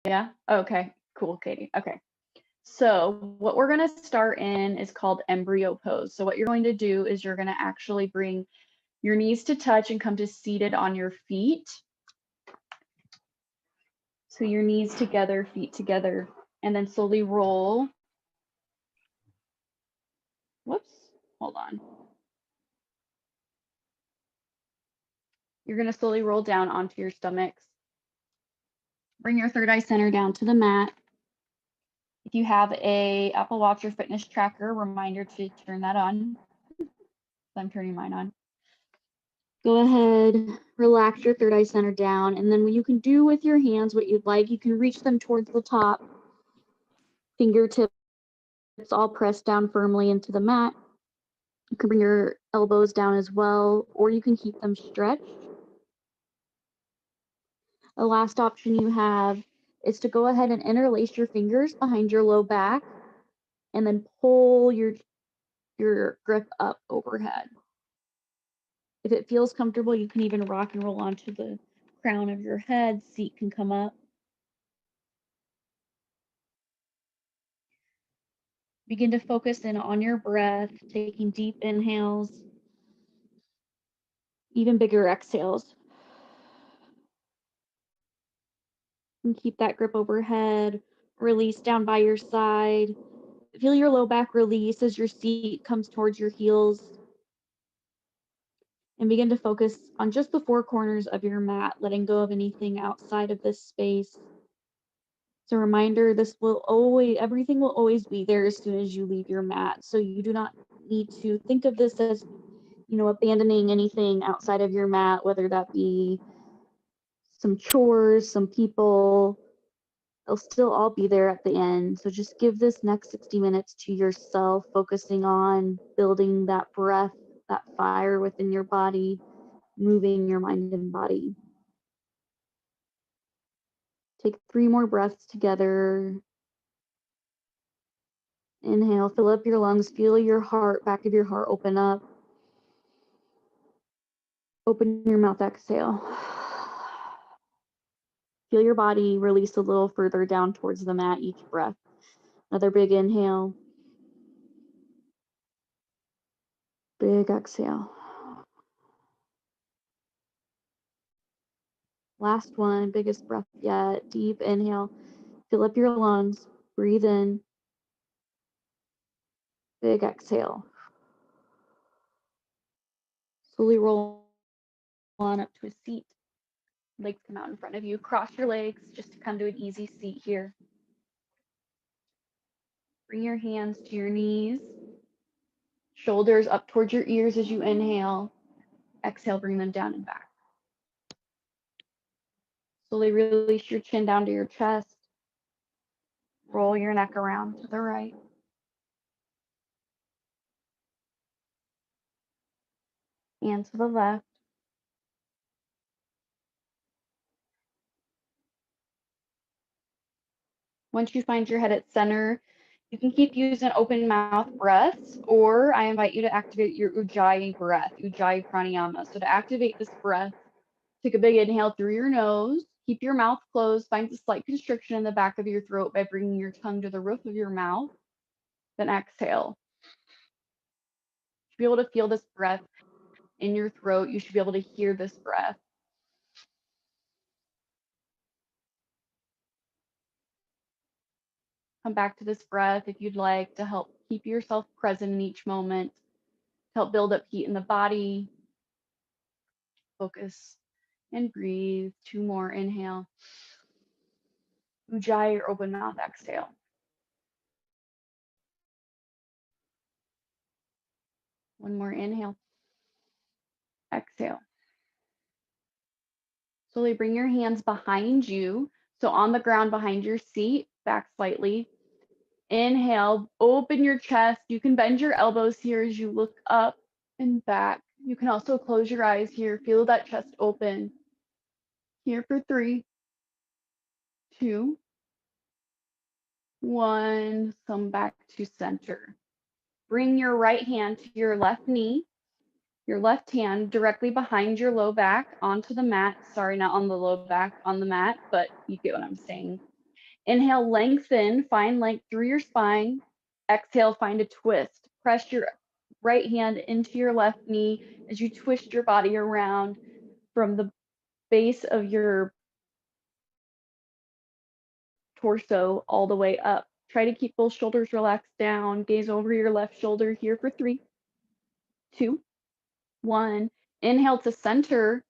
Yeah? Okay, cool, Katie. Okay. So what we're going to start in is called embryo pose. So what you're going to do is you're going to actually bring your knees to touch and come to seated on your feet. So your knees together, feet together, and then slowly roll. Whoops, hold on. You're going to slowly roll down onto your stomachs. Bring your third eye center down to the mat. If you have a Apple Watch or fitness tracker, reminder to turn that on. I'm turning mine on. Go ahead, relax your third eye center down, and then you can do with your hands what you'd like. You can reach them towards the top, fingertips all pressed down firmly into the mat. You can bring your elbows down as well, or you can keep them stretched. The last option you have is to go ahead and interlace your fingers behind your low back and then pull your grip up overhead. If it feels comfortable, you can even rock and roll onto the crown of your head. Seat can come up. Begin to focus in on your breath, taking deep inhales, even bigger exhales. And keep that grip overhead, release down by your side. Feel your low back release as your seat comes towards your heels. And begin to focus on just the four corners of your mat, letting go of anything outside of this space. It's a reminder, everything will always be there as soon as you leave your mat. So you do not need to think of this as, abandoning anything outside of your mat, whether that be some chores, some people. They'll still all be there at the end. So just give this next 60 minutes to yourself, focusing on building that breath, that fire within your body, moving your mind and body. Take 3 more breaths together. Inhale, fill up your lungs, feel your heart, back of your heart open up. Open your mouth, exhale. Feel your body release a little further down towards the mat each breath. Another big inhale. Big exhale. Last one, biggest breath yet. Deep inhale. Fill up your lungs. Breathe in. Big exhale. Slowly roll on up to a seat. Legs come out in front of you. Cross your legs just to come to an easy seat here. Bring your hands to your knees. Shoulders up towards your ears as you inhale. Exhale, bring them down and back. Slowly release your chin down to your chest. Roll your neck around to the right. And to the left. Once you find your head at center, you can keep using open mouth breaths, or I invite you to activate your Ujjayi breath, Ujjayi pranayama. So to activate this breath, take a big inhale through your nose, keep your mouth closed, find a slight constriction in the back of your throat by bringing your tongue to the roof of your mouth, then exhale. You should be able to feel this breath in your throat. You should be able to hear this breath. Come back to this breath if you'd like to help keep yourself present in each moment, to help build up heat in the body. Focus and breathe. 2 more. Inhale. Ujjayi or open mouth exhale. One more. Inhale. Exhale. Slowly bring your hands behind you. So on the ground behind your seat, back slightly. Inhale, open your chest. You can bend your elbows here as you look up and back. You can also close your eyes here. Feel that chest open. Here for 3, 2, 1. Come back to center. Bring your right hand to your left knee. Your left hand directly behind your low back onto the mat. Sorry, not on the low back, on the mat, but you get what I'm saying. Inhale, lengthen, find length through your spine. Exhale, find a twist. Press your right hand into your left knee as you twist your body around from the base of your torso all the way up. Try to keep both shoulders relaxed down. Gaze over your left shoulder here for 3, 2, 1. Inhale to center.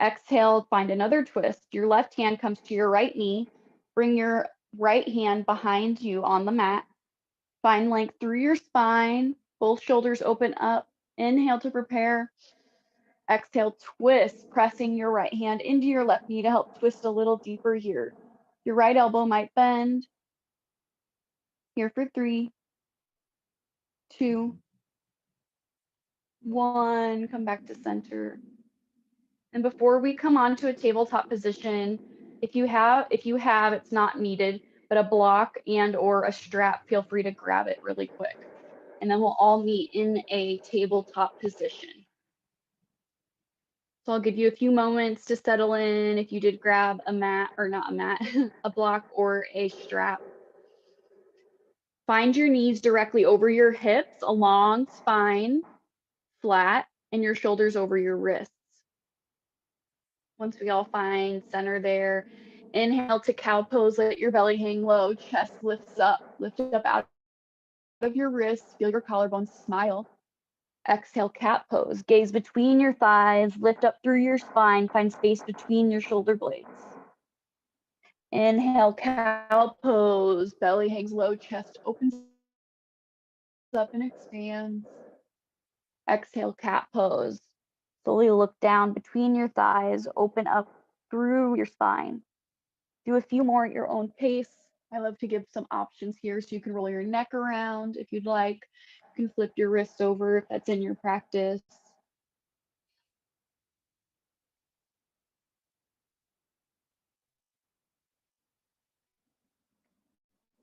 Exhale, find another twist. Your left hand comes to your right knee. Bring your right hand behind you on the mat. Find length through your spine. Both shoulders open up. Inhale to prepare. Exhale, twist, pressing your right hand into your left knee to help twist a little deeper here. Your right elbow might bend. Here for 3, 2, 1. Come back to center. And before we come on to a tabletop position, if you have, it's not needed, but a block and or a strap, feel free to grab it really quick. And then we'll all meet in a tabletop position. So I'll give you a few moments to settle in if you did grab a mat, or not a mat, a block or a strap. Find your knees directly over your hips, along spine, flat, and your shoulders over your wrists. Once we all find center there, inhale to cow pose, let your belly hang low, chest lifts up, lift up out of your wrists, feel your collarbones, smile. Exhale, cat pose, gaze between your thighs, lift up through your spine, find space between your shoulder blades. Inhale, cow pose, belly hangs low, chest opens up and expands. Exhale, cat pose. Slowly look down between your thighs, open up through your spine. Do a few more at your own pace. I love to give some options here so you can roll your neck around if you'd like. You can flip your wrists over if that's in your practice.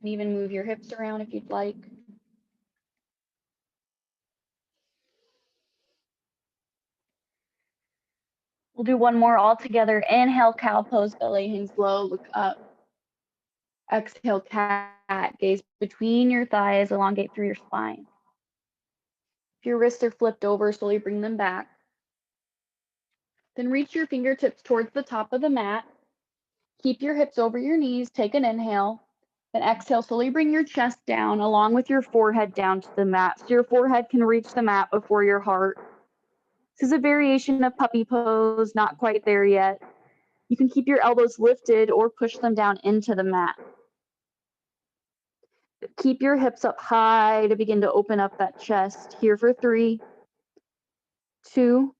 And even move your hips around if you'd like. We'll do one more all together. Inhale, cow pose, belly hangs low, look up. Exhale, cat, gaze between your thighs, elongate through your spine. If your wrists are flipped over, slowly bring them back. Then reach your fingertips towards the top of the mat. Keep your hips over your knees, take an inhale. Then exhale, slowly bring your chest down along with your forehead down to the mat. So your forehead can reach the mat before your heart. This is a variation of puppy pose, not quite there yet. You can keep your elbows lifted or push them down into the mat. Keep your hips up high to begin to open up that chest. Here for 3, 2,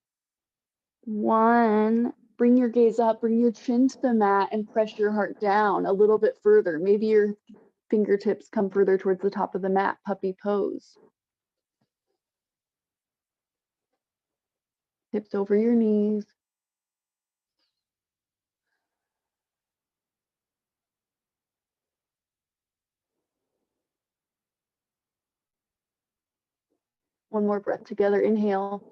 1. Bring your gaze up, bring your chin to the mat and press your heart down a little bit further. Maybe your fingertips come further towards the top of the mat, puppy pose. Hips over your knees. One more breath together. Inhale.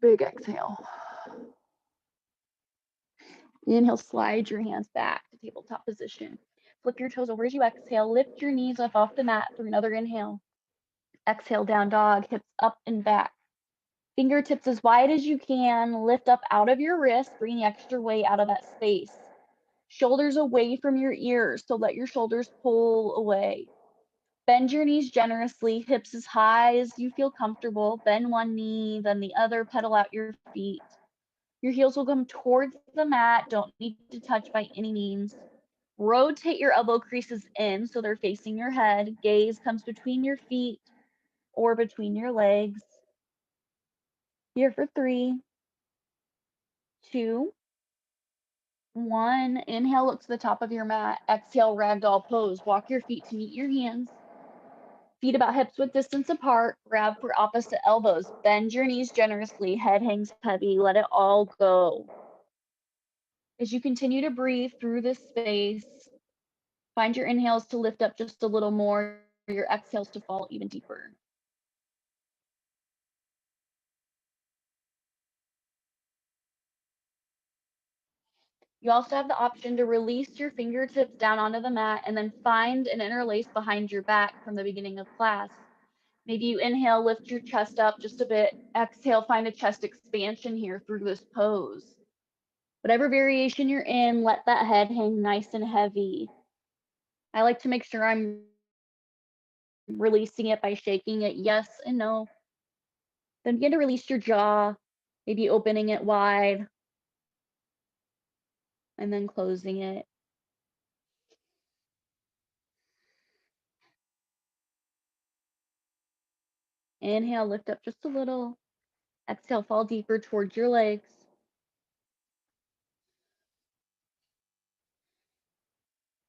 Big exhale. Inhale, slide your hands back to tabletop position. Flip your toes over as you exhale. Lift your knees up off the mat through another inhale. Exhale, down dog, hips up and back. Fingertips as wide as you can. Lift up out of your wrist, bring the extra weight out of that space. Shoulders away from your ears, so let your shoulders pull away. Bend your knees generously, hips as high as you feel comfortable. Bend one knee, then the other, pedal out your feet. Your heels will come towards the mat, don't need to touch by any means. Rotate your elbow creases in so they're facing your head. Gaze comes between your feet or between your legs. Here for 3, 2, 1. Inhale, look to the top of your mat. Exhale, ragdoll pose. Walk your feet to meet your hands. Feet about hips width distance apart. Grab for opposite elbows. Bend your knees generously. Head hangs heavy. Let it all go. As you continue to breathe through this space, find your inhales to lift up just a little more, your exhales to fall even deeper. You also have the option to release your fingertips down onto the mat and then find an interlace behind your back from the beginning of class. Maybe you inhale, lift your chest up just a bit. Exhale, find a chest expansion here through this pose. Whatever variation you're in, let that head hang nice and heavy. I like to make sure I'm releasing it by shaking it yes and no. Then begin to release your jaw, maybe opening it wide and then closing it. Inhale, lift up just a little. Exhale, fall deeper towards your legs.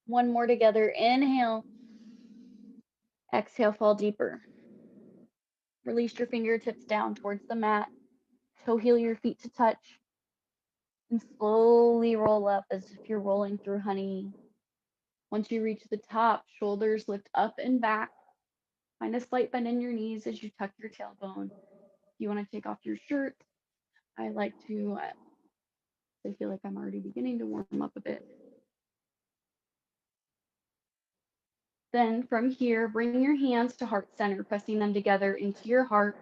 One more together. Inhale. Exhale, fall deeper. Release your fingertips down towards the mat. Toe heel your feet to touch. And slowly roll up as if you're rolling through honey. Once you reach the top, shoulders lift up and back. Find a slight bend in your knees as you tuck your tailbone. If you want to take off your shirt, I like to, I feel like I'm already beginning to warm up a bit. Then from here, bring your hands to heart center, pressing them together into your heart.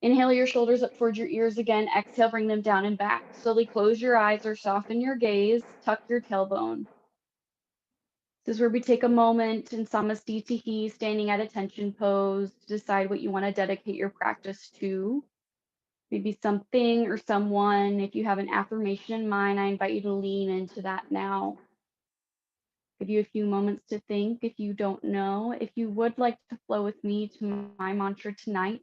Inhale your shoulders up towards your ears again. Exhale, bring them down and back. Slowly close your eyes or soften your gaze. Tuck your tailbone. This is where we take a moment in Samastitihi, standing at attention pose, to decide what you want to dedicate your practice to. Maybe something or someone. If you have an affirmation in mind, I invite you to lean into that now. Give you a few moments to think if you don't know. If you would like to flow with me to my mantra tonight,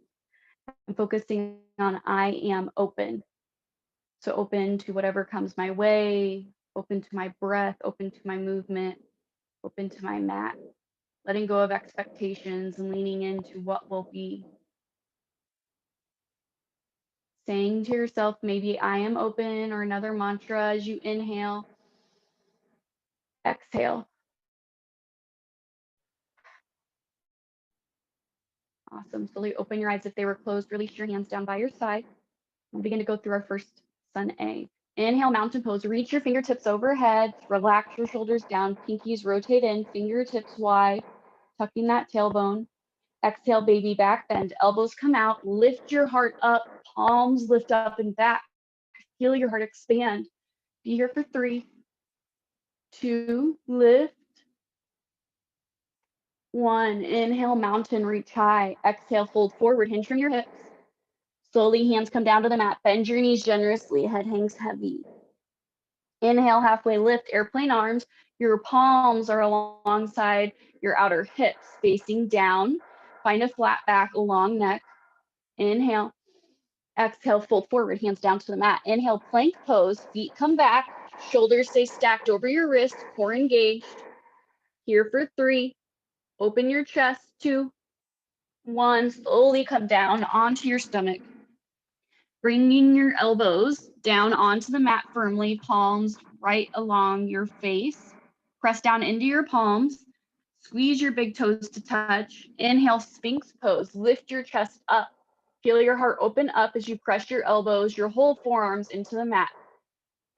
I'm focusing on I am open. So open to whatever comes my way, open to my breath, open to my movement, open to my mat, letting go of expectations and leaning into what will be. Saying to yourself, maybe I am open, or another mantra as you inhale, exhale. Awesome. Slowly open your eyes if they were closed. Release your hands down by your side. We'll begin to go through our first sun A. Inhale, mountain pose. Reach your fingertips overhead. Relax your shoulders down. Pinkies rotate in. Fingertips wide. Tucking that tailbone. Exhale, baby back bend. Elbows come out. Lift your heart up. Palms lift up and back. Feel your heart expand. Be here for 3, 2, lift. 1, inhale, mountain, reach high. Exhale, fold forward, hinge from your hips. Slowly, hands come down to the mat. Bend your knees generously. Head hangs heavy. Inhale, halfway lift, airplane arms. Your palms are alongside your outer hips, facing down. Find a flat back, a long neck. Inhale. Exhale, fold forward, hands down to the mat. Inhale, plank pose, feet come back, shoulders stay stacked over your wrist, core engaged. Here for 3, open your chest. 2, 1, slowly come down onto your stomach. Bringing your elbows down onto the mat firmly, palms right along your face. Press down into your palms. Squeeze your big toes to touch. Inhale, Sphinx pose. Lift your chest up. Feel your heart open up as you press your elbows, your whole forearms into the mat.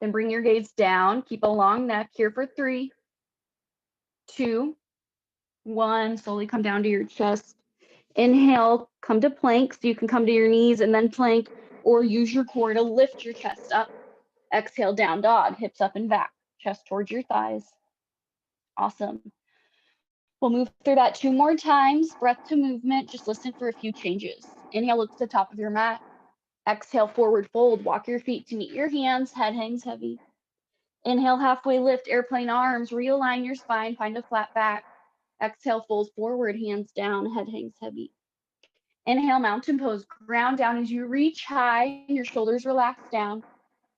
Then bring your gaze down. Keep a long neck here for 3, 2, 1. Slowly come down to your chest. Inhale, come to plank. So you can come to your knees and then plank, or use your core to lift your chest up. Exhale, down dog, hips up and back, chest towards your thighs. Awesome. We'll move through that 2 more times. Breath to movement. Just listen for a few changes. Inhale, look to the top of your mat. Exhale, forward fold. Walk your feet to meet your hands. Head hangs heavy. Inhale, halfway lift, airplane arms. Realign your spine. Find a flat back. Exhale, fold forward, hands down. Head hangs heavy. Inhale, mountain pose. Ground down as you reach high. Your shoulders relax down.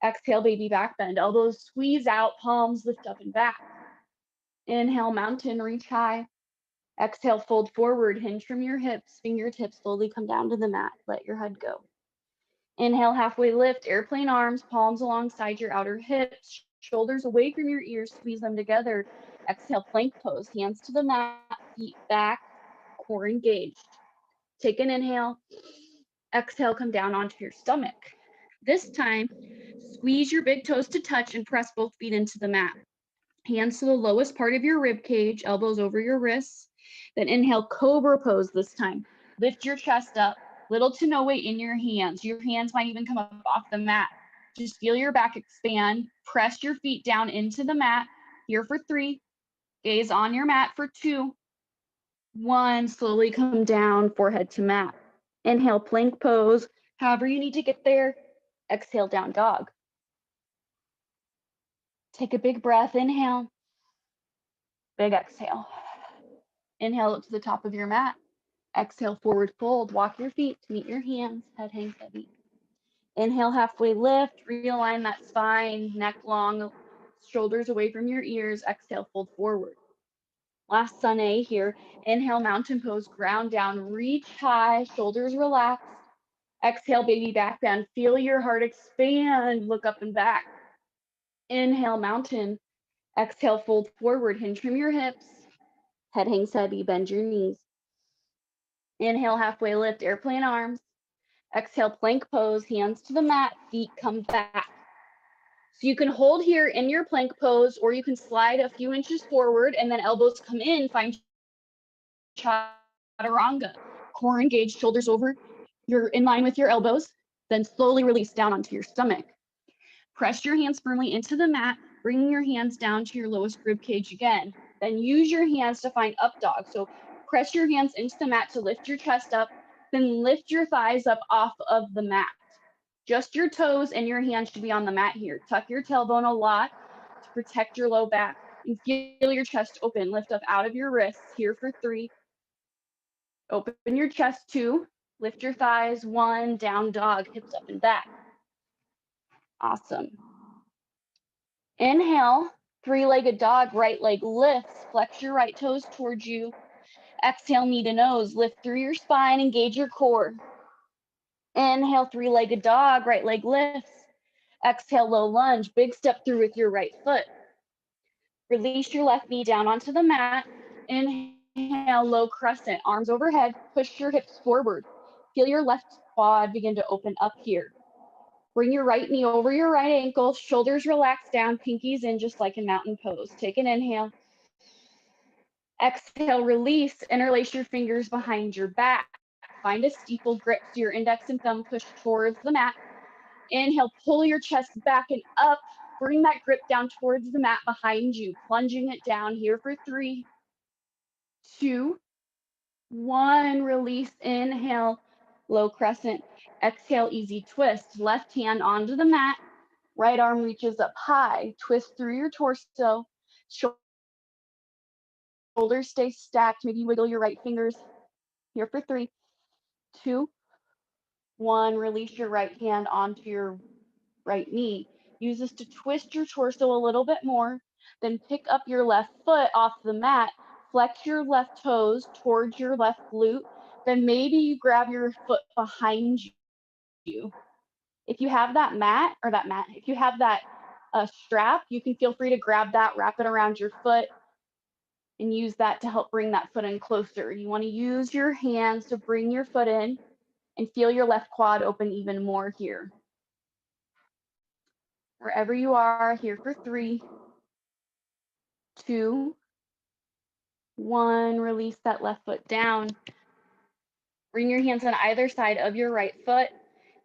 Exhale, baby back bend. Elbows squeeze out. Palms lift up and back. Inhale, mountain, reach high. Exhale, fold forward, hinge from your hips. Fingertips slowly come down to the mat. Let your head go. Inhale, halfway lift, airplane arms, palms alongside your outer hips, shoulders away from your ears, squeeze them together. Exhale, plank pose, hands to the mat, feet back, core engaged. Take an inhale. Exhale, come down onto your stomach. This time, squeeze your big toes to touch and press both feet into the mat. Hands to the lowest part of your rib cage, elbows over your wrists. Then inhale, cobra pose this time. Lift your chest up, little to no weight in your hands. Your hands might even come up off the mat. Just feel your back expand. Press your feet down into the mat. Here for 3. Gaze on your mat for 2. 1. Slowly come down, forehead to mat. Inhale, plank pose. However you need to get there. Exhale, down dog. Take a big breath. Inhale. Big exhale. Inhale up to the top of your mat. Exhale, forward fold. Walk your feet to meet your hands. Head hangs heavy. Inhale, halfway lift. Realign that spine, neck long, shoulders away from your ears. Exhale, fold forward. Last sun A here. Inhale, mountain pose. Ground down. Reach high. Shoulders relaxed. Exhale, baby back bend. Feel your heart expand. Look up and back. Inhale, mountain. Exhale, fold forward. Hinge from your hips. Head hangs heavy. Bend your knees. Inhale, halfway lift, airplane arms. Exhale, plank pose, hands to the mat, feet come back. So you can hold here in your plank pose, or you can slide a few inches forward and then elbows come in, find chaturanga. Core engaged, shoulders over. You're in line with your elbows, then slowly release down onto your stomach. Press your hands firmly into the mat, bringing your hands down to your lowest rib cage again. Then use your hands to find up dog. So press your hands into the mat to lift your chest up, then lift your thighs up off of the mat. Just your toes and your hands should be on the mat here. Tuck your tailbone a lot to protect your low back and feel your chest open. Lift up out of your wrists here for 3. Open your chest 2. Lift your thighs 1. Down dog, hips up and back. Awesome. Inhale, 3-legged dog, right leg lifts. Flex your right toes towards you. Exhale, knee to nose. Lift through your spine, engage your core. Inhale, 3-legged dog, right leg lifts. Exhale, low lunge. Big step through with your right foot. Release your left knee down onto the mat. Inhale, low crescent, arms overhead. Push your hips forward. Feel your left quad begin to open up here. Bring your right knee over your right ankle, shoulders relax down, pinkies in just like a mountain pose. Take an inhale. Exhale, release, interlace your fingers behind your back. Find a steeple grip so your index and thumb push towards the mat. Inhale, pull your chest back and up. Bring that grip down towards the mat behind you, plunging it down here for 3, 2, 1. Release, inhale, low crescent. Exhale, easy twist. Left hand onto the mat. Right arm reaches up high. Twist through your torso. Shoulders stay stacked. Maybe wiggle your right fingers. Here for 3, 2, 1. Release your right hand onto your right knee. Use this to twist your torso a little bit more. Then pick up your left foot off the mat. Flex your left toes towards your left glute. Then maybe you grab your foot behind you. If you have that if you have that strap, you can feel free to grab that, wrap it around your foot, and use that to help bring that foot in closer. You want to use your hands to bring your foot in and feel your left quad open even more here. Wherever you are, here for 3, 2, 1. Release that left foot down. Bring your hands on either side of your right foot.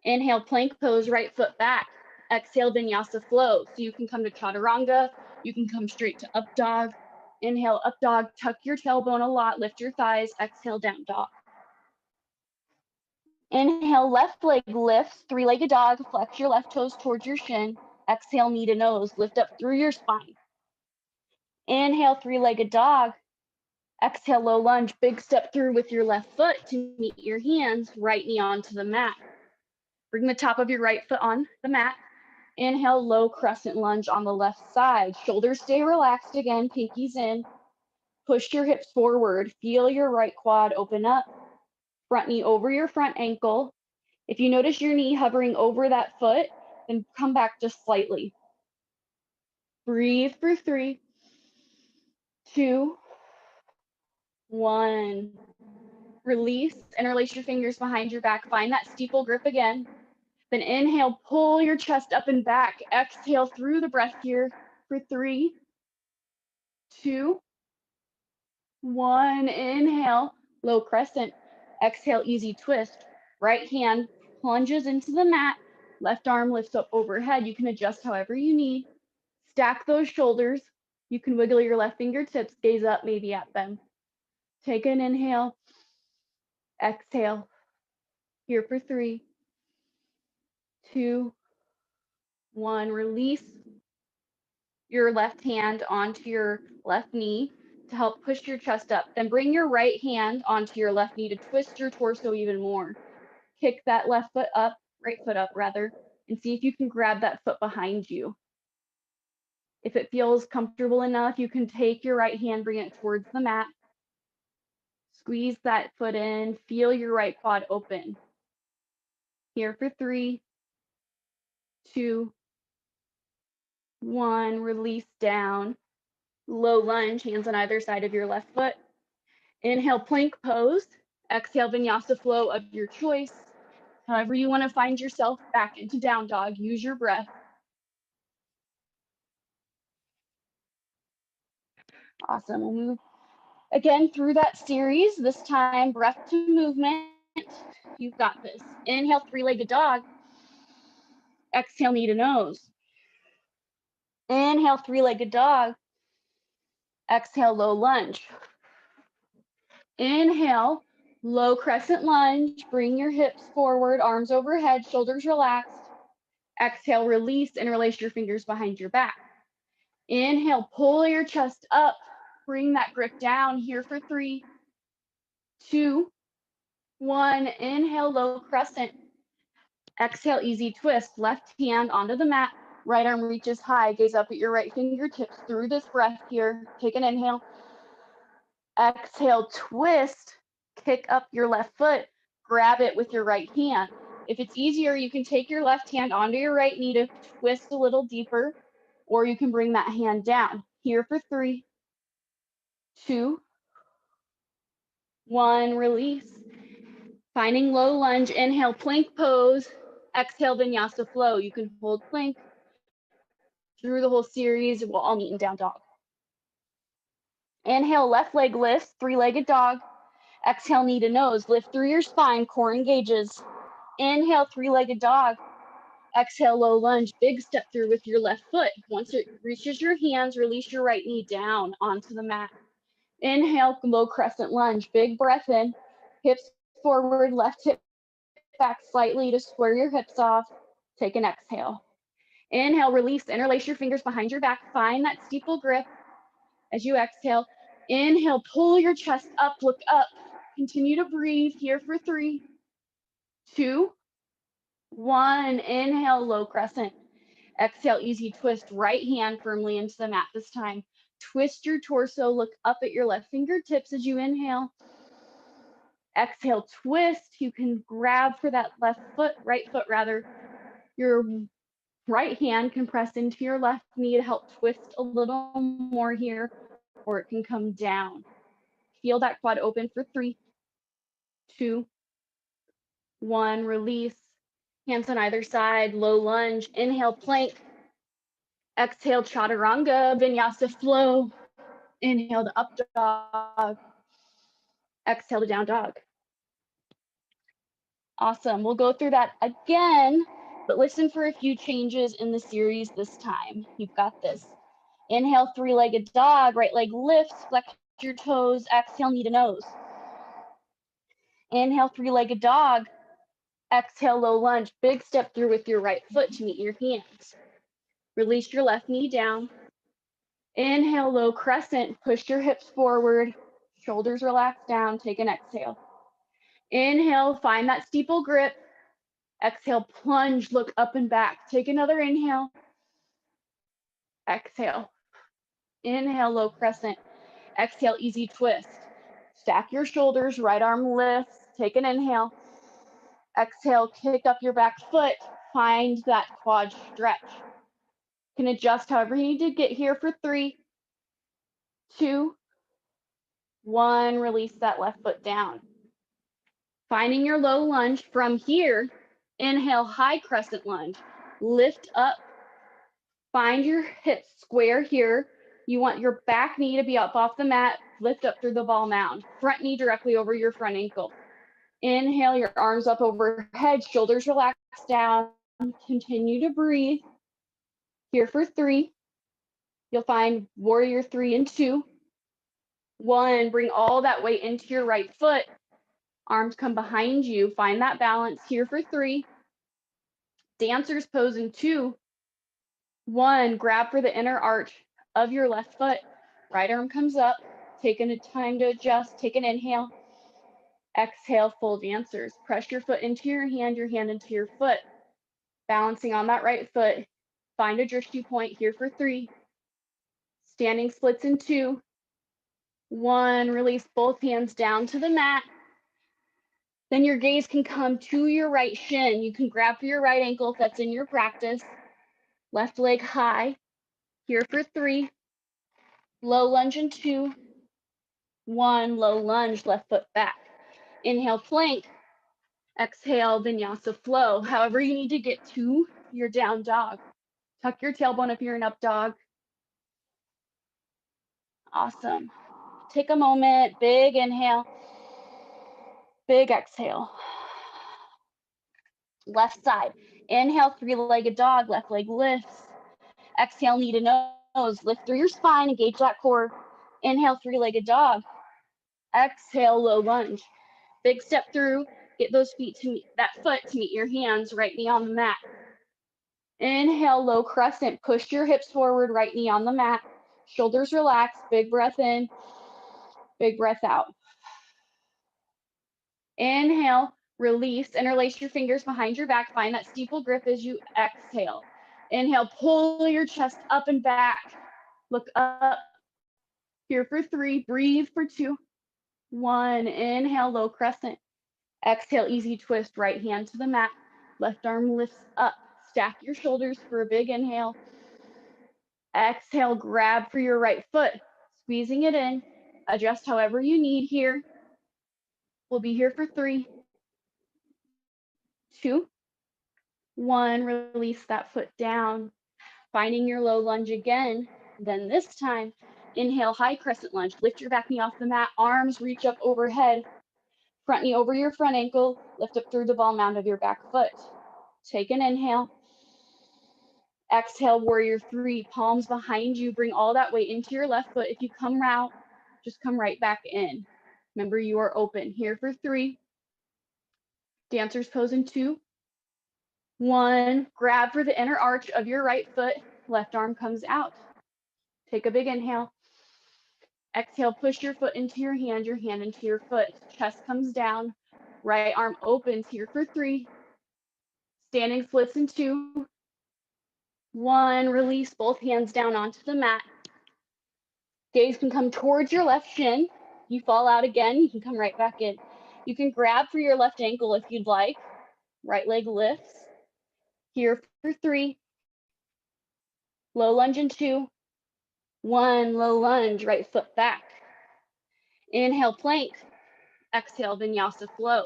Inhale, plank pose, right foot back. Exhale, vinyasa flow. So you can come to chaturanga. You can come straight to up dog. Inhale, up dog, tuck your tailbone a lot, lift your thighs. Exhale, down dog. Inhale, left leg lifts, 3-legged dog. Flex your left toes towards your shin. Exhale, knee to nose, lift up through your spine. Inhale, 3-legged dog. Exhale, low lunge, big step through with your left foot to meet your hands, right knee onto the mat. Bring the top of your right foot on the mat. Inhale, low crescent lunge on the left side. Shoulders stay relaxed again, pinkies in. Push your hips forward. Feel your right quad open up. Front knee over your front ankle. If you notice your knee hovering over that foot, then come back just slightly. Breathe for 3, 2, 1. Release, interlace your fingers behind your back. Find that steeple grip again. Then inhale, pull your chest up and back. Exhale through the breath here for 3, 2, 1. Inhale, low crescent. Exhale, easy twist. Right hand plunges into the mat. Left arm lifts up overhead. You can adjust however you need. Stack those shoulders. You can wiggle your left fingertips, gaze up, maybe at them. Take an inhale. Exhale. Here for 3, 2, 1. Release your left hand onto your left knee to help push your chest up. Then bring your right hand onto your left knee to twist your torso even more. Kick that left foot up, right foot up rather, and see if you can grab that foot behind you. If it feels comfortable enough, you can take your right hand, bring it towards the mat. Squeeze that foot in, feel your right quad open. Here for 3, 2, 1. Release down. Low lunge, hands on either side of your left foot. Inhale, plank pose. Exhale, vinyasa flow of your choice. However you want to find yourself back into down dog, use your breath. Awesome. We'll move again through that series. This time, breath to movement. You've got this. Inhale, three-legged dog. Exhale, knee to nose. Inhale, three-legged dog. Exhale, low lunge. Inhale, low crescent lunge. Bring your hips forward, arms overhead, shoulders relaxed. Exhale, release, interlace your fingers behind your back. Inhale, pull your chest up. Bring that grip down here for 3, 2, 1. Inhale, low crescent. Exhale, easy twist. Left hand onto the mat. Right arm reaches high. Gaze up at your right fingertips through this breath here. Take an inhale. Exhale, twist. Kick up your left foot. Grab it with your right hand. If it's easier, you can take your left hand onto your right knee to twist a little deeper, or you can bring that hand down. Here for 3, 2, 1. Release. Finding low lunge. Inhale, plank pose. Exhale, vinyasa flow. You can hold plank through the whole series. We'll all meet in down dog. Inhale, left leg lifts, three-legged dog. Exhale, knee to nose. Lift through your spine, core engages. Inhale, three-legged dog. Exhale, low lunge. Big step through with your left foot. Once it reaches your hands, release your right knee down onto the mat. Inhale, low crescent lunge. Big breath in. Hips forward, left hip back slightly to square your hips off. Take an exhale. Inhale, release, interlace your fingers behind your back. Find that steeple grip as you exhale. Inhale, pull your chest up, look up. Continue to breathe here for 3, 2, 1. Inhale, low crescent. Exhale, easy twist. Right hand firmly into the mat this time. Twist your torso, look up at your left fingertips as you inhale. Exhale, twist. You can grab for that right foot rather. Your right hand can press into your left knee to help twist a little more here, or it can come down. Feel that quad open for 3, 2, 1. Release. Hands on either side, low lunge. Inhale, plank. Exhale, chaturanga, vinyasa flow. Inhale to up dog. Exhale to down dog. Awesome. We'll go through that again, but listen for a few changes in the series this time. You've got this. Inhale, three-legged dog. Right leg lifts, flex your toes. Exhale, knee to nose. Inhale, three-legged dog. Exhale, low lunge. Big step through with your right foot to meet your hands. Release your left knee down. Inhale, low crescent. Push your hips forward. Shoulders relax down. Take an exhale. Inhale, find that steeple grip. Exhale, plunge, look up and back. Take another inhale. Exhale. Inhale, low crescent. Exhale, easy twist. Stack your shoulders, right arm lifts. Take an inhale. Exhale, kick up your back foot. Find that quad stretch. You can adjust however you need to get here for 3, 2, 1. Release that left foot down. Finding your low lunge from here. Inhale, high crescent lunge. Lift up, find your hips square here. You want your back knee to be up off the mat, lift up through the ball mound. Front knee directly over your front ankle. Inhale, your arms up overhead, shoulders relax down. Continue to breathe. Here for 3. You'll find warrior 3 and 2. 1, bring all that weight into your right foot. Arms come behind you. Find that balance here for 3. Dancer's pose in 2. 1, grab for the inner arch of your left foot. Right arm comes up. Taking a time to adjust. Take an inhale. Exhale, full dancers. Press your foot into your hand into your foot. Balancing on that right foot. Find a drishti point here for 3. Standing splits in 2. 1, release both hands down to the mat. Then your gaze can come to your right shin. You can grab for your right ankle if that's in your practice. Left leg high. Here for 3. Low lunge in 2. 1, low lunge, left foot back. Inhale, plank. Exhale, vinyasa flow. However you need to get to your down dog. Tuck your tailbone if you're an up dog. Awesome. Take a moment, big inhale, big exhale. Left side. Inhale, 3-legged dog, left leg lifts. Exhale, knee to nose. Lift through your spine, engage that core. Inhale, 3-legged dog. Exhale, low lunge. Big step through. Get those feet to meet that foot to meet your hands, right knee on the mat. Inhale, low crescent. Push your hips forward, right knee on the mat. Shoulders relax. Big breath in, big breath out. Inhale, release, interlace your fingers behind your back. Find that steeple grip as you exhale. Inhale, pull your chest up and back. Look up. Here for 3. Breathe for 2. 1. Inhale, low crescent. Exhale, easy twist. Right hand to the mat. Left arm lifts up. Stack your shoulders for a big inhale. Exhale, grab for your right foot. Squeezing it in. Adjust however you need here. We'll be here for 3, 2, 1. Release that foot down. Finding your low lunge again. Then this time, inhale, high crescent lunge. Lift your back knee off the mat. Arms reach up overhead. Front knee over your front ankle. Lift up through the ball mound of your back foot. Take an inhale. Exhale, warrior 3. Palms behind you. Bring all that weight into your left foot. If you come out, just come right back in. Remember, you are open. Here for 3. Dancer's pose in 2. 1, grab for the inner arch of your right foot. Left arm comes out. Take a big inhale. Exhale, push your foot into your hand into your foot. Chest comes down. Right arm opens here for 3. Standing splits in 2. 1, release both hands down onto the mat. Gaze can come towards your left shin. You fall out again, you can come right back in. You can grab for your left ankle if you'd like. Right leg lifts. Here for 3. Low lunge in 2. 1, low lunge, right foot back. Inhale, plank. Exhale, vinyasa flow.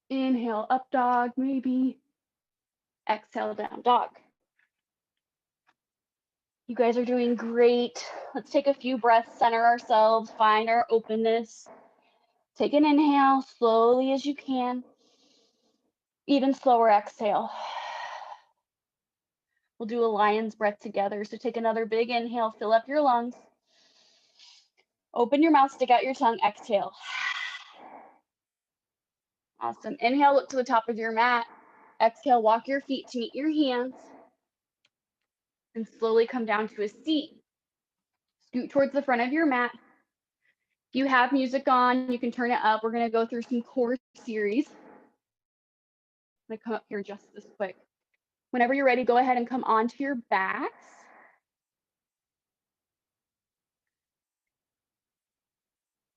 Inhale, up dog, maybe. Exhale, down dog. You guys are doing great. Let's take a few breaths, center ourselves, find our openness. Take an inhale, slowly as you can. Even slower exhale. We'll do a lion's breath together. So take another big inhale, fill up your lungs. Open your mouth, stick out your tongue, exhale. Awesome. Inhale, look to the top of your mat. Exhale, walk your feet to meet your hands. And slowly come down to a seat. Scoot towards the front of your mat. If you have music on, you can turn it up. We're going to go through some core series. I'm going to come up here just this quick. Whenever you're ready, go ahead and come onto your backs.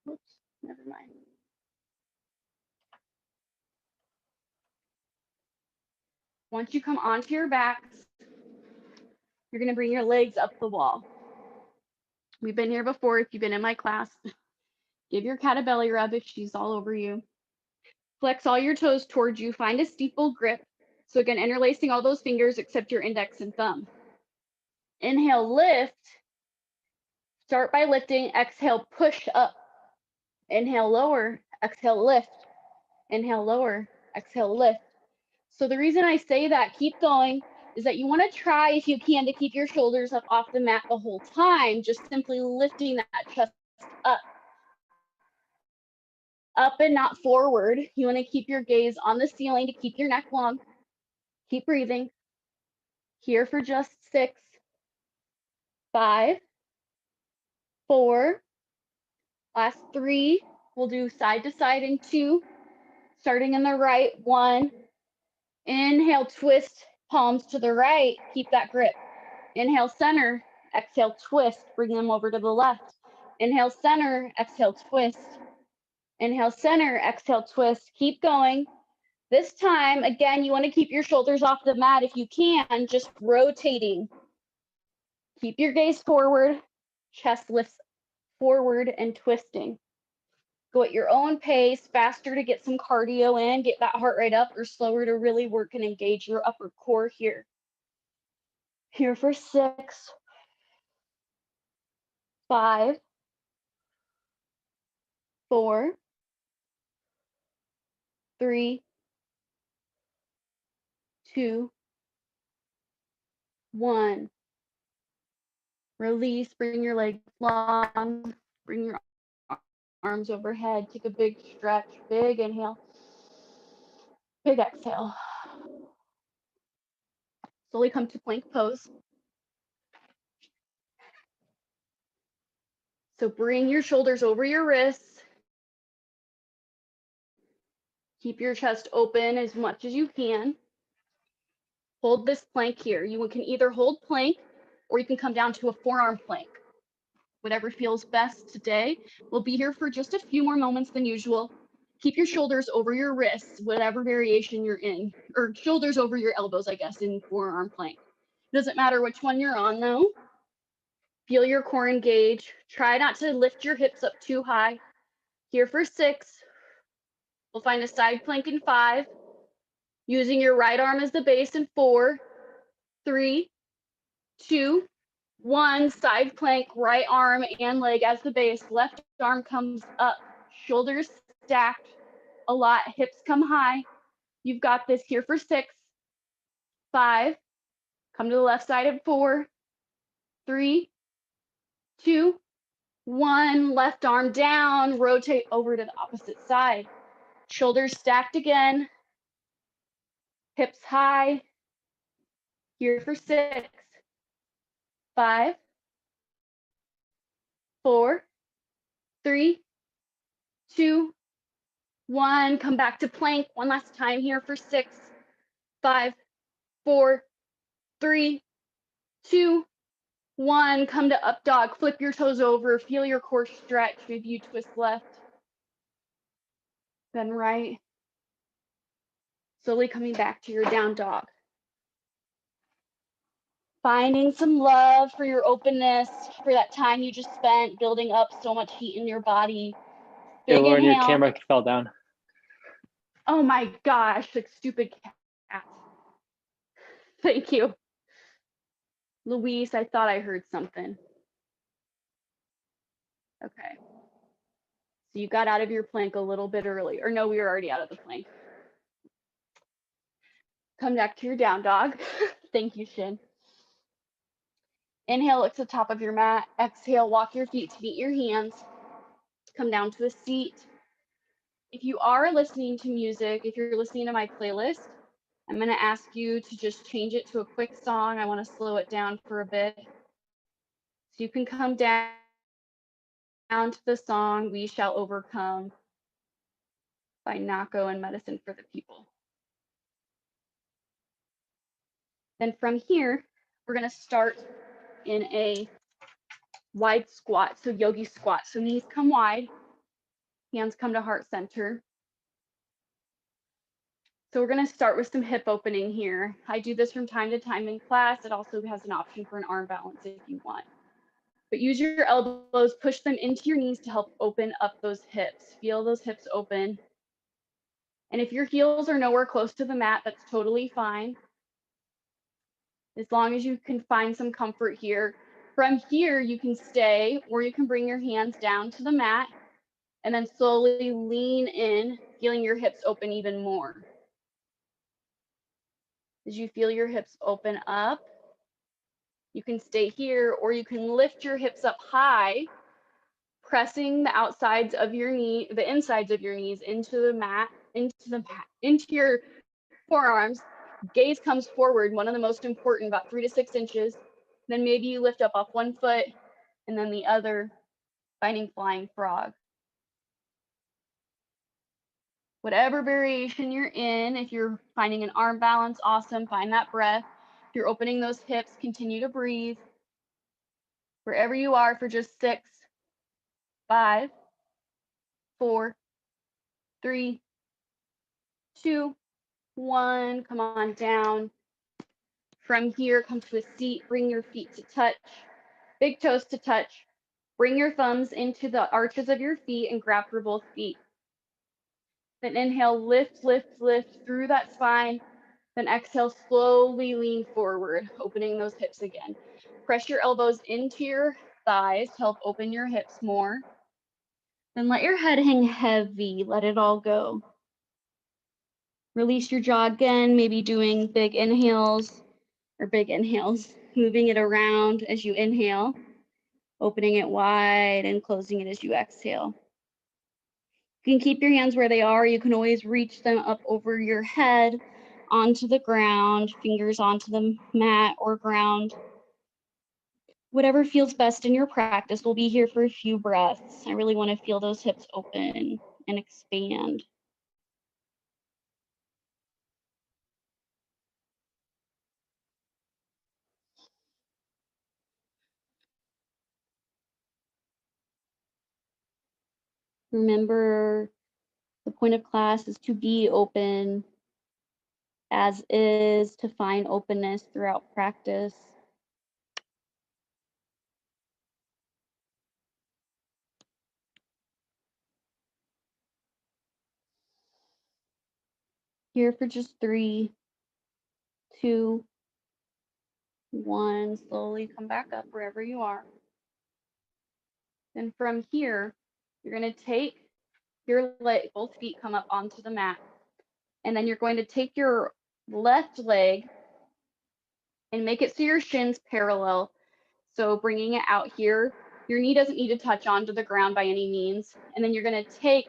Oops, never mind. Once you come onto your backs, you're going to bring your legs up the wall. We've been here before. If you've been in my class, give your cat a belly rub if she's all over you. Flex all your toes towards you. Find a steeple grip. So again, interlacing all those fingers except your index and thumb. Inhale, lift. Start by lifting. Exhale, push up. Inhale, lower. Exhale, lift. Inhale, lower. Exhale, lift. So the reason I say that, keep going, is that you want to try, if you can, to keep your shoulders up off the mat the whole time, just simply lifting that chest up. Up and not forward. You want to keep your gaze on the ceiling to keep your neck long. Keep breathing. Here for just 6, 5, 4, last 3. We'll do side to side in 2, starting in the right, 1. Inhale, twist palms to the right. Keep that grip. Inhale, center. Exhale, twist. Bring them over to the left. Inhale, center. Exhale, twist. Inhale, center. Exhale, twist. Keep going. This time, again, you want to keep your shoulders off the mat if you can, just rotating. Keep your gaze forward. Chest lifts forward and twisting. Go at your own pace, faster to get some cardio in, get that heart rate up, or slower to really work and engage your upper core here. Here for 6, 5, 4, 3, 2, 1. Release, bring your legs long, bring your arms overhead, take a big stretch, big inhale, big exhale. Slowly come to plank pose. So bring your shoulders over your wrists. Keep your chest open as much as you can. Hold this plank here. You can either hold plank or you can come down to a forearm plank. Whatever feels best today. We'll be here for just a few more moments than usual. Keep your shoulders over your wrists, whatever variation you're in, or shoulders over your elbows, I guess, in forearm plank. Doesn't matter which one you're on though. Feel your core engage. Try not to lift your hips up too high. Here for 6. We'll find a side plank in 5. Using your right arm as the base in 4, 3, 2, 1. Side plank, right arm and leg as the base. Left arm comes up, shoulders stacked a lot, hips come high. You've got this. Here for 6, 5. Come to the left side at 4, 3, 2, 1. Left arm down, rotate over to the opposite side. Shoulders stacked again, hips high. Here for 6, 5, 4, 3, 2, 1. Come back to plank one last time. Here for 6, 5, 4, 3, 2, 1. Come to up dog. Flip your toes over. Feel your core stretch. Maybe you twist left, then right. Slowly coming back to your down dog. Finding some love for your openness, for that time you just spent building up so much heat in your body. Hey, Big Lauren, inhale. your camera fell down. Oh my gosh, like stupid cat. Thank you. Louise, I thought I heard something. Okay. So you got out of your plank a little bit early. Or no, we were already out of the plank. Come back to your down dog. Thank you, Shin. Inhale, look to the top of your mat. Exhale, walk your feet to meet your hands. Come down to a seat. If you are listening to music, if you're listening to my playlist, I'm going to ask you to just change it to a quick song. I want to slow it down for a bit. So you can come down to the song We Shall Overcome by Nako and Medicine for the People. Then from here, we're going to start in a wide squat, so yogi squat. So knees come wide, hands come to heart center. So we're going to start with some hip opening here. I do this from time to time in class. It also has an option for an arm balance if you want. But use your elbows, push them into your knees to help open up those hips. Feel those hips open. And if your heels are nowhere close to the mat, that's totally fine. As long as you can find some comfort here. From here, you can stay, or you can bring your hands down to the mat and then slowly lean in, feeling your hips open even more. As you feel your hips open up, you can stay here, or you can lift your hips up high, pressing the outsides of your knee, the insides of your knees into the mat, into your forearms. Gaze comes forward, one of the most important, about 3 to 6 inches. Then maybe you lift up off one foot and then the other, finding flying frog. Whatever variation you're in, if you're finding an arm balance, awesome, find that breath. If you're opening those hips, continue to breathe. Wherever you are for just 6, 5, 4, 3, 2, 1. Come on down. From here, come to a seat. Bring your feet to touch, big toes to touch. Bring your thumbs into the arches of your feet and grab for both feet. Then inhale, lift, lift, lift through that spine. Then exhale, slowly lean forward, opening those hips again. Press your elbows into your thighs to help open your hips more. Then let your head hang heavy, let it all go. Release your jaw again, maybe doing big inhales, moving it around as you inhale, opening it wide and closing it as you exhale. You can keep your hands where they are. You can always reach them up over your head, onto the ground, fingers onto the mat or ground. Whatever feels best in your practice. We'll be here for a few breaths. I really want to feel those hips open and expand. Remember, the point of class is to be open as is, to find openness throughout practice. Here for just 3, 2, 1. Slowly come back up wherever you are. Then from here, you're going to take your leg, both feet come up onto the mat. And then you're going to take your left leg and make it so your shins parallel. So bringing it out here, your knee doesn't need to touch onto the ground by any means. And then you're going to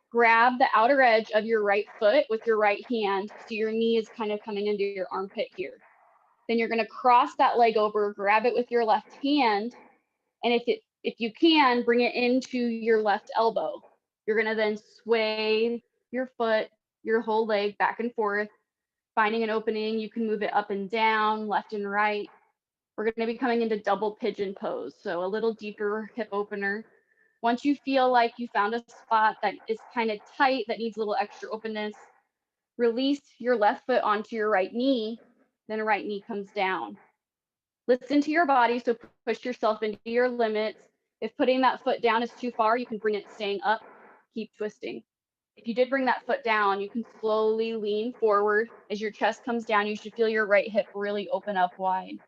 grab the outer edge of your right foot with your right hand. So your knee is kind of coming into your armpit here. Then you're going to cross that leg over, grab it with your left hand. And if you can, bring it into your left elbow. You're going to then sway your foot, your whole leg back and forth, finding an opening. You can move it up and down, left and right. We're going to be coming into double pigeon pose, so a little deeper hip opener. Once you feel like you found a spot that is kind of tight, that needs a little extra openness, release your left foot onto your right knee, then right knee comes down. Listen to your body, so push yourself into your limits. If putting that foot down is too far, you can bring it staying up, keep twisting. If you did bring that foot down, you can slowly lean forward. As your chest comes down, you should feel your right hip really open up wide.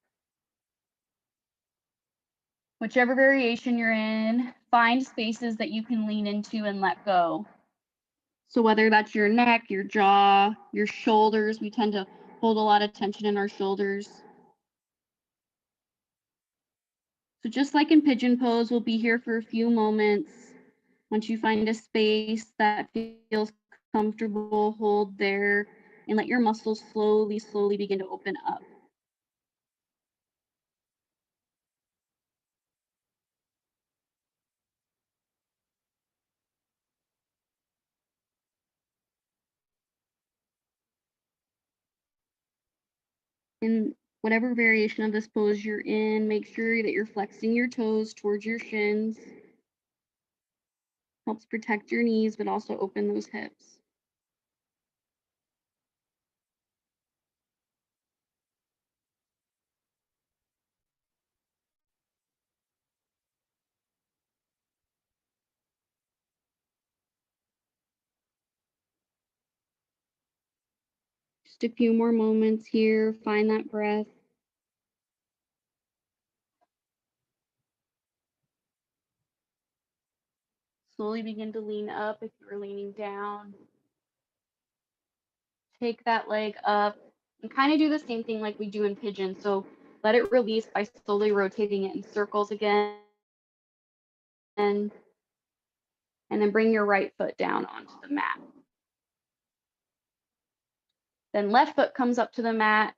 Whichever variation you're in, find spaces that you can lean into and let go. So whether that's your neck, your jaw, your shoulders, we tend to hold a lot of tension in our shoulders. So just like in pigeon pose, we'll be here for a few moments. Once you find a space that feels comfortable, hold there and let your muscles slowly begin to open up. In whatever variation of this pose you're in, make sure that you're flexing your toes towards your shins. Helps protect your knees, but also open those hips. Just a few more moments here. Find that breath. Slowly begin to lean up if you're leaning down. Take that leg up and kind of do the same thing like we do in pigeon. So let it release by slowly rotating it in circles again. And then bring your right foot down onto the mat. Then left foot comes up to the mat.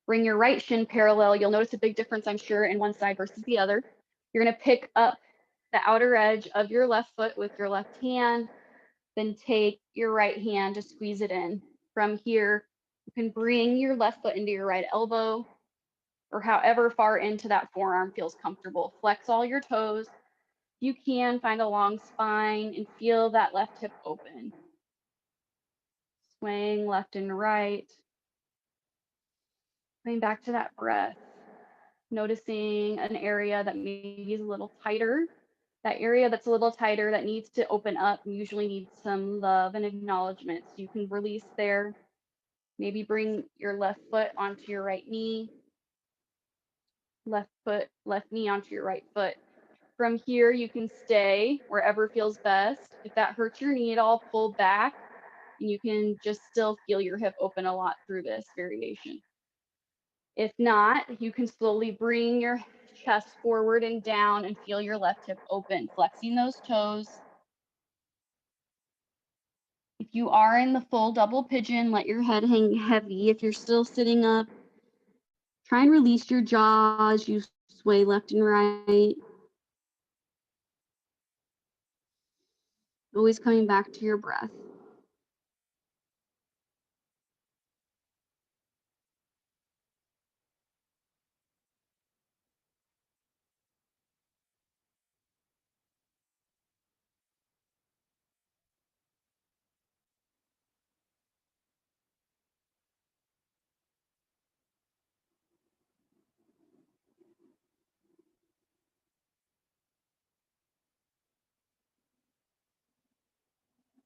Bring your right shin parallel. You'll notice a big difference, I'm sure, in one side versus the other. You're going to pick up the outer edge of your left foot with your left hand. Then take your right hand to squeeze it in. From here, you can bring your left foot into your right elbow or however far into that forearm feels comfortable. Flex all your toes. You can find a long spine and feel that left hip open. Swaying left and right. Going back to that breath. Noticing an area that maybe is a little tighter. That area that's a little tighter that needs to open up usually needs some love and acknowledgement. So you can release there. Maybe bring your left foot onto your right knee. Left foot, left knee onto your right foot. From here, you can stay wherever feels best. If that hurts your knee at all, pull back. And you can just still feel your hip open a lot through this variation. If not, you can slowly bring your chest forward and down and feel your left hip open, flexing those toes. If you are in the full double pigeon, let your head hang heavy. If you're still sitting up, try and release your jaw as you sway left and right. Always coming back to your breath.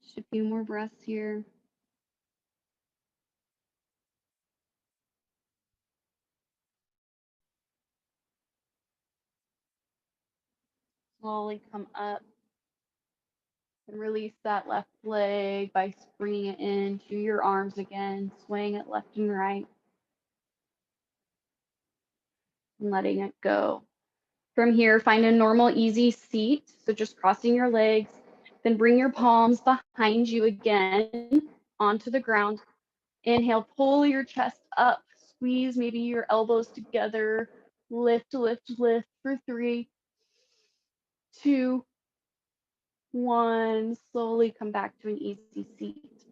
Just a few more breaths here. Slowly come up and release that left leg by bringing it into your arms again, swaying it left and right, and letting it go. From here, find a normal, easy seat. So just crossing your legs, then bring your palms behind you again onto the ground. Inhale, pull your chest up, squeeze maybe your elbows together, lift, lift, lift for 3, 2, 1. Slowly come back to an easy seat.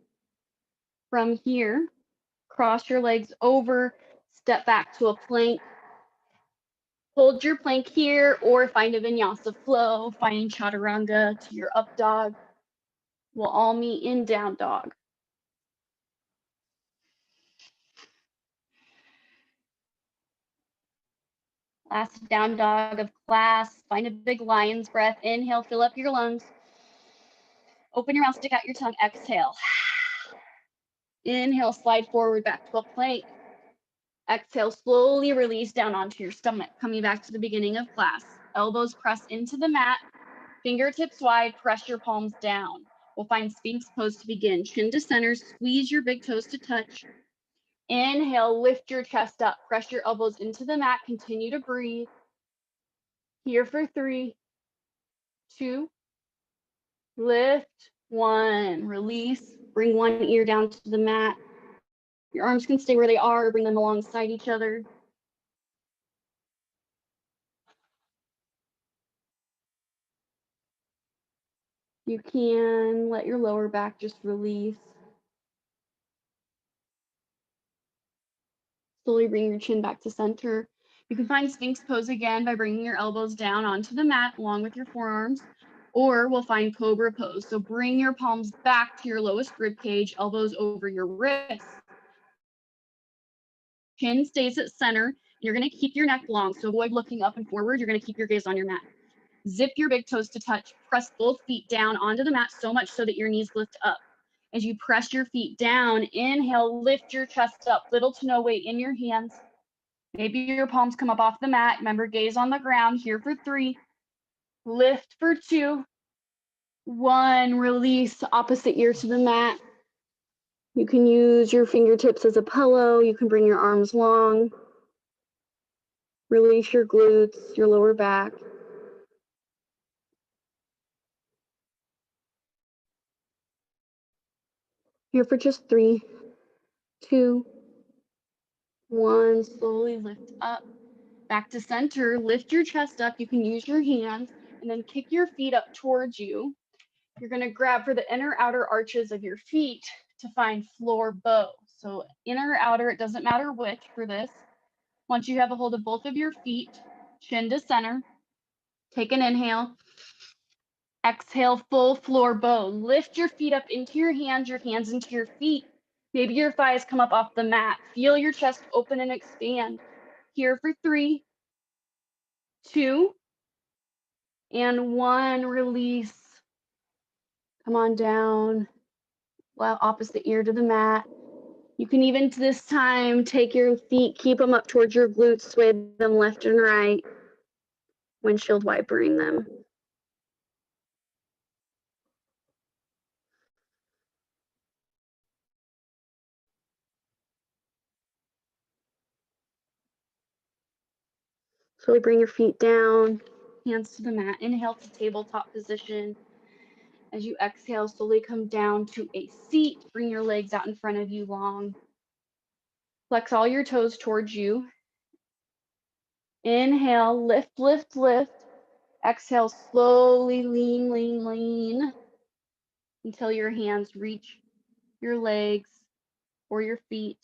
From here, cross your legs over, step back to a plank. Hold your plank here or find a vinyasa flow, find chaturanga to your up dog. We'll all meet in down dog. Last down dog of class. Find a big lion's breath. Inhale, fill up your lungs. Open your mouth, stick out your tongue. Exhale. Inhale, slide forward back to a plank. Exhale, slowly release down onto your stomach. Coming back to the beginning of class. Elbows press into the mat. Fingertips wide, press your palms down. We'll find Sphinx pose to begin. Chin to center, squeeze your big toes to touch. Inhale, lift your chest up, press your elbows into the mat, continue to breathe. Here for 3, 2, lift, 1, release, bring one ear down to the mat. Your arms can stay where they are, bring them alongside each other. You can let your lower back just release. Slowly bring your chin back to center. You can find Sphinx pose again by bringing your elbows down onto the mat along with your forearms, or we'll find Cobra pose. So bring your palms back to your lowest rib cage, elbows over your wrists. Chin stays at center. You're going to keep your neck long, so avoid looking up and forward. You're going to keep your gaze on your mat. Zip your big toes to touch. Press both feet down onto the mat so much so that your knees lift up. As you press your feet down, inhale, lift your chest up, little to no weight in your hands. Maybe your palms come up off the mat. Remember, gaze on the ground. Here for 3. Lift for 2. 1, release, opposite ear to the mat. You can use your fingertips as a pillow. You can bring your arms long. Release your glutes, your lower back. Here for just 3, 2, 1. Slowly lift up. Back to center. Lift your chest up. You can use your hands and then kick your feet up towards you. You're going to grab for the inner outer arches of your feet to find floor bow. So inner or outer, it doesn't matter which for this. Once you have a hold of both of your feet, chin to center, take an inhale. Exhale, full floor bow. Lift your feet up into your hands into your feet. Maybe your thighs come up off the mat. Feel your chest open and expand. Here for 3, 2, and 1. Release. Come on down. Well, opposite ear to the mat. You can even this time take your feet, keep them up towards your glutes, sway them left and right, windshield wipering them. Slowly bring your feet down, hands to the mat. Inhale to tabletop position. As you exhale, slowly come down to a seat. Bring your legs out in front of you long. Flex all your toes towards you. Inhale, lift, lift, lift. Exhale, slowly lean, lean, lean until your hands reach your legs or your feet,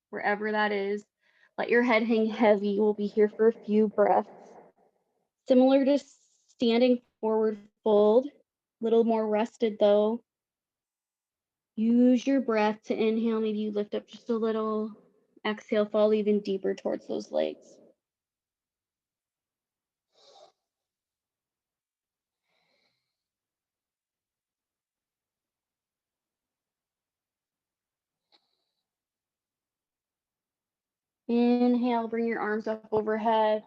wherever that is. Let your head hang heavy. We'll be here for a few breaths. Similar to standing forward fold, a little more rested though. Use your breath to inhale. Maybe you lift up just a little. Exhale, fall even deeper towards those legs. Inhale, bring your arms up overhead.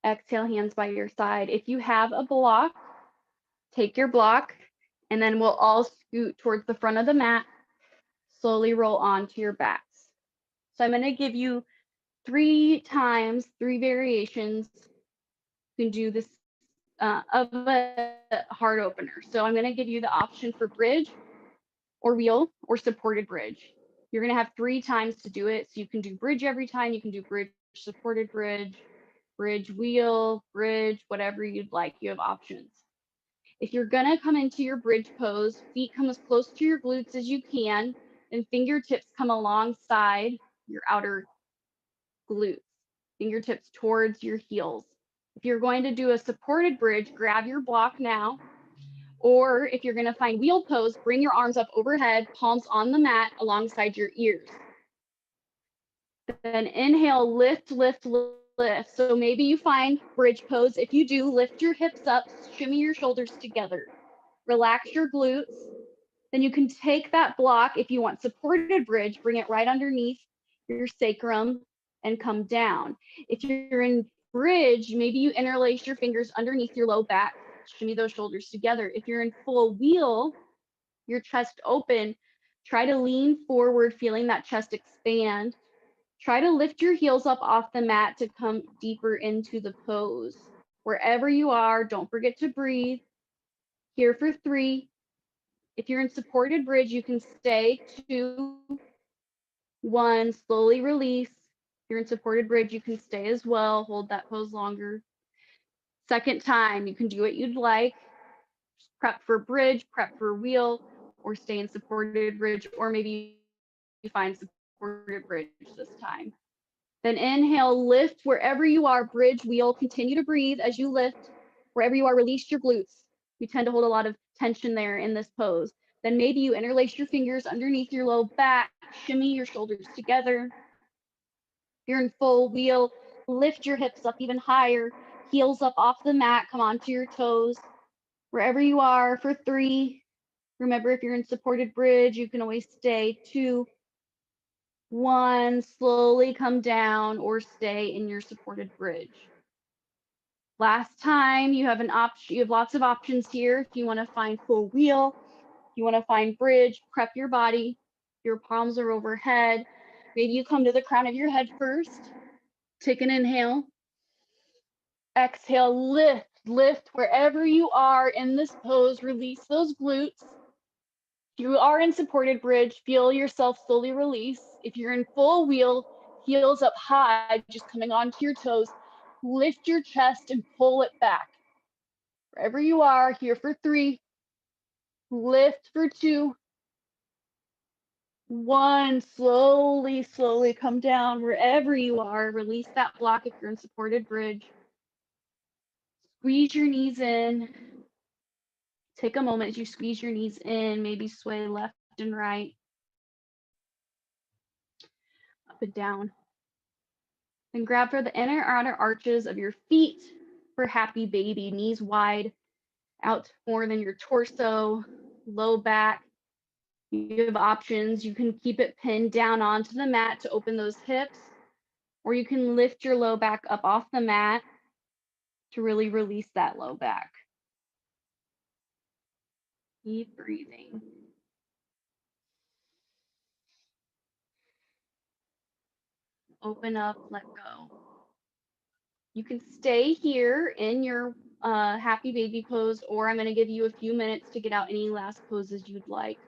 Exhale, hands by your side. If you have a block, take your block, and then we'll all scoot towards the front of the mat. Slowly roll onto your backs. So I'm going to give you 3 times, 3 variations. You can do this of a heart opener. So I'm going to give you the option for bridge or wheel or supported bridge. You're going to have 3 times to do it. So you can do bridge every time. You can do bridge, supported bridge, bridge wheel, bridge, whatever you'd like. You have options. If you're going to come into your bridge pose, feet come as close to your glutes as you can, and fingertips come alongside your outer glutes, fingertips towards your heels. If you're going to do a supported bridge, grab your block now. Or if you're going to find wheel pose, bring your arms up overhead, palms on the mat alongside your ears. Then inhale, lift, lift, lift. So maybe you find bridge pose. If you do, lift your hips up, shimmy your shoulders together. Relax your glutes. Then you can take that block. If you want supported bridge, bring it right underneath your sacrum and come down. If you're in bridge, maybe you interlace your fingers underneath your low back, shimmy those shoulders together. If you're in full wheel, your chest open, try to lean forward, feeling that chest expand. Try to lift your heels up off the mat to come deeper into the pose. Wherever you are, don't forget to breathe. Here for 3. If you're in supported bridge, you can stay. 2, 1, slowly release. If you're in supported bridge, you can stay as well. Hold that pose longer. Second time, you can do what you'd like. Prep for bridge, prep for wheel, or stay in supported bridge, or maybe you find supported bridge this time. Then inhale, lift wherever you are, bridge, wheel. Continue to breathe as you lift. Wherever you are, release your glutes. We tend to hold a lot of tension there in this pose. Then maybe you interlace your fingers underneath your low back, shimmy your shoulders together. If you're in full wheel, lift your hips up even higher, heels up off the mat, come onto your toes. Wherever you are for 3, Remember, if you're in supported bridge, you can always stay 2, 1, slowly come down or stay in your supported bridge. Last time, you have an option, you have lots of options here. If you want to find full wheel, if you want to find bridge, prep your body. Your palms are overhead. Maybe you come to the crown of your head first. Take an inhale. Exhale, lift wherever you are in this pose. Release those glutes. If you are in supported bridge, feel yourself slowly release. If you're in full wheel, heels up high, just coming onto your toes, lift your chest and pull it back. Wherever you are, here for 3, lift for 2, 1, slowly come down wherever you are. Release that block if you're in supported bridge. Squeeze your knees in. Take a moment as you squeeze your knees in, maybe sway left and right, up and down. Then grab for the inner or outer arches of your feet for happy baby, knees wide, out more than your torso, low back. You have options. You can keep it pinned down onto the mat to open those hips, or you can lift your low back up off the mat to really release that low back. Keep breathing. Open up, let go. You can stay here in your happy baby pose, or I'm going to give you a few minutes to get out any last poses you'd like.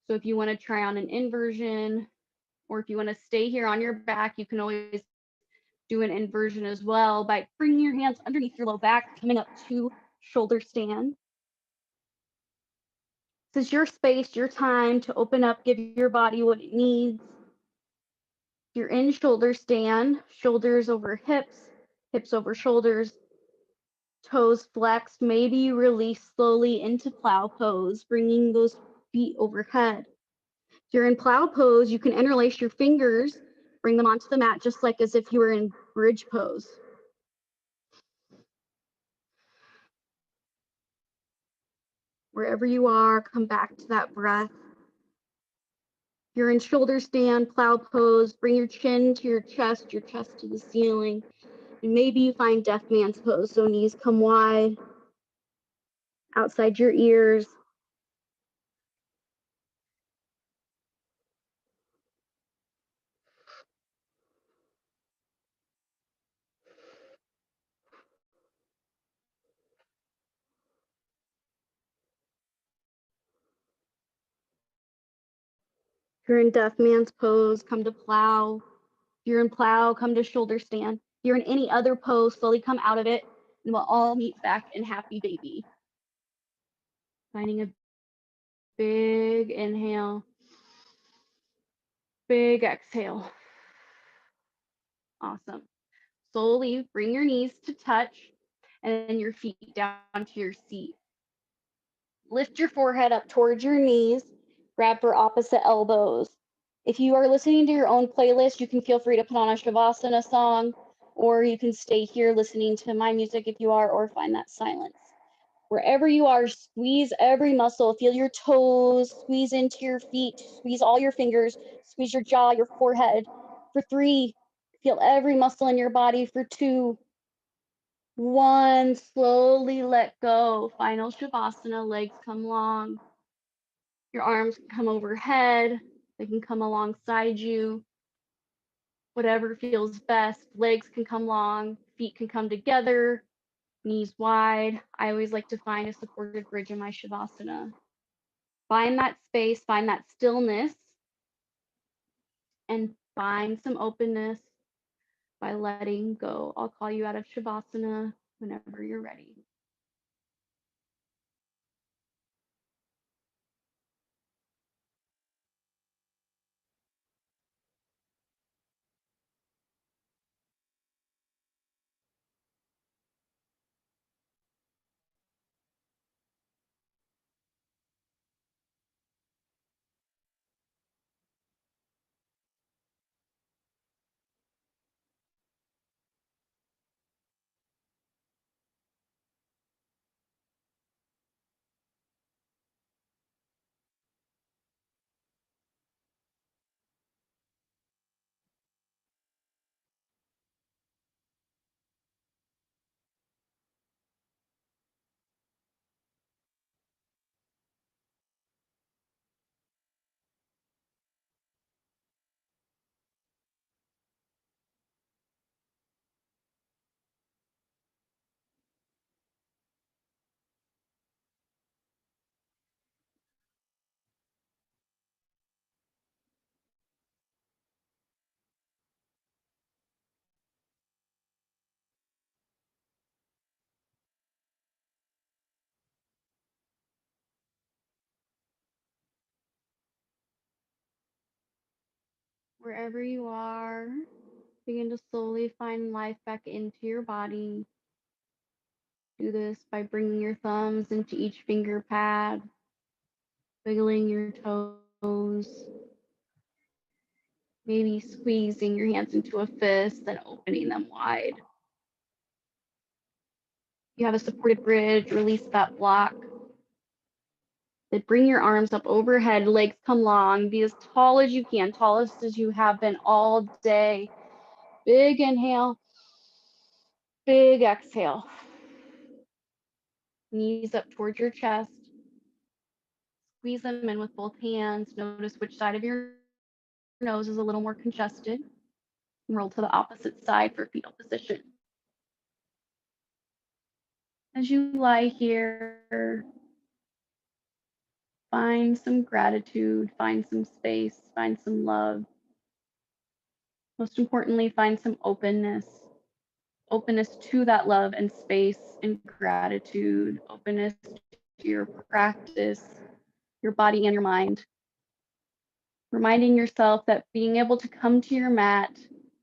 So if you want to try on an inversion, or if you want to stay here on your back, you can always do an inversion as well by bringing your hands underneath your low back, coming up to shoulder stand. This is your space, your time to open up, give your body what it needs. You're in shoulder stand, shoulders over hips, hips over shoulders, toes flex, maybe release slowly into plow pose, bringing those feet overhead. If you're in plow pose, you can interlace your fingers, bring them onto the mat just like as if you were in bridge pose. Wherever you are, come back to that breath. You're in shoulder stand, plow pose, bring your chin to your chest to the ceiling. And maybe you find deaf man's pose, so knees come wide, outside your ears. If you're in deaf man's pose, come to plow. If you're in plow, come to shoulder stand. If you're in any other pose, slowly come out of it, and we'll all meet back in happy baby. Finding a big inhale, big exhale. Awesome. Slowly bring your knees to touch and then your feet down to your seat. Lift your forehead up towards your knees, grab for opposite elbows. If you are listening to your own playlist, you can feel free to put on a Shavasana song, or you can stay here listening to my music if you are, or find that silence. Wherever you are, squeeze every muscle, feel your toes, squeeze into your feet, squeeze all your fingers, squeeze your jaw, your forehead. For 3, feel every muscle in your body. For 2, 1, slowly let go. Final Shavasana, legs come long. Your arms can come overhead. They can come alongside you. Whatever feels best. Legs can come long, feet can come together, knees wide. I always like to find a supported bridge in my Shavasana. Find that space, find that stillness, and find some openness by letting go. I'll call you out of Shavasana whenever you're ready. Wherever you are, begin to slowly find life back into your body. Do this by bringing your thumbs into each finger pad, wiggling your toes, maybe squeezing your hands into a fist, then opening them wide. If you have a supported bridge, release that block. Then bring your arms up overhead, legs come long, be as tall as you can, tallest as you have been all day. Big inhale, big exhale. Knees up towards your chest. Squeeze them in with both hands. Notice which side of your nose is a little more congested. Roll to the opposite side for fetal position. As you lie here, find some gratitude, find some space, find some love. Most importantly, find some openness. Openness to that love and space and gratitude. Openness to your practice, your body and your mind. Reminding yourself that being able to come to your mat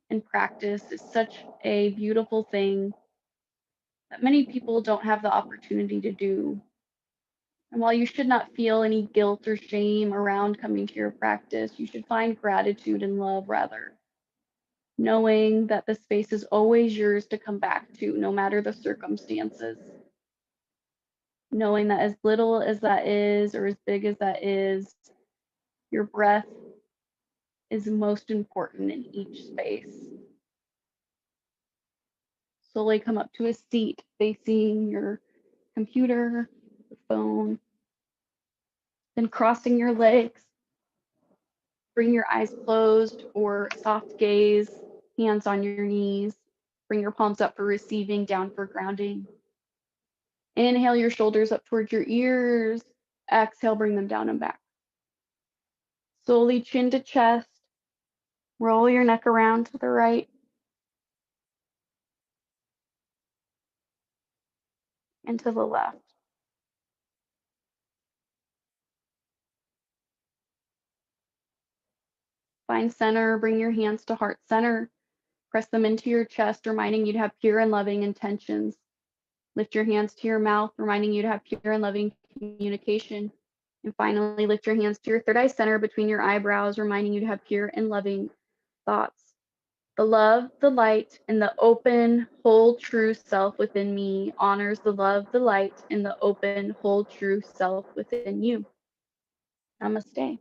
and practice is such a beautiful thing that many people don't have the opportunity to do. And while you should not feel any guilt or shame around coming to your practice, you should find gratitude and love rather, knowing that the space is always yours to come back to, no matter the circumstances. Knowing that as little as that is, or as big as that is, your breath is most important in each space. Slowly come up to a seat facing your computer, your phone, then crossing your legs. Bring your eyes closed or soft gaze, hands on your knees. Bring your palms up for receiving, down for grounding. Inhale your shoulders up towards your ears. Exhale, bring them down and back. Slowly chin to chest. Roll your neck around to the right and to the left. Find center, bring your hands to heart center. Press them into your chest, reminding you to have pure and loving intentions. Lift your hands to your mouth, reminding you to have pure and loving communication. And finally, lift your hands to your third eye center between your eyebrows, reminding you to have pure and loving thoughts. The love, the light, and the open, whole, true self within me honors the love, the light, and the open, whole, true self within you. Namaste.